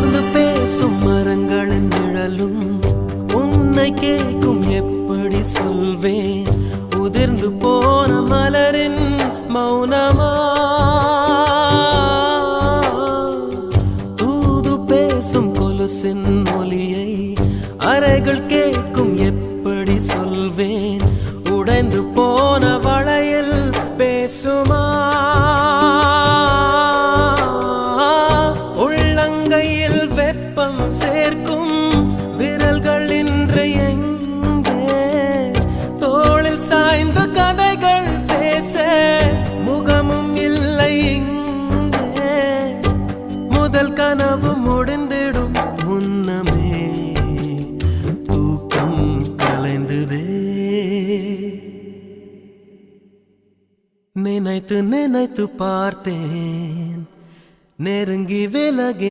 அமர்ந்து பேசும் மரங்களின் நிழலும் உன்னை கேட்கும் எப்படி சொல்வேன் உதிர்ந்து போன மலரின் மௌனமா தூது பேசும் கொலுசின் ஒலியை அறைகள் கேட்கும் எப்படி சொல்வேன் உடைந்து போன வளையல் பேசுமா உள்ளங்கையில் வெப்பம் சேர்க்கும் விரல்கள் இன்று எங்கே தோளில் சாய்ந்து கதைகள் பேச முகமும் இல்லை இங்கே முதல் கனவு முடிந்திடும் முன்னமே தூக்கம் கலைந்ததே நினைத்து நினைத்து பார்த்தேன் நெருங்கி விலகி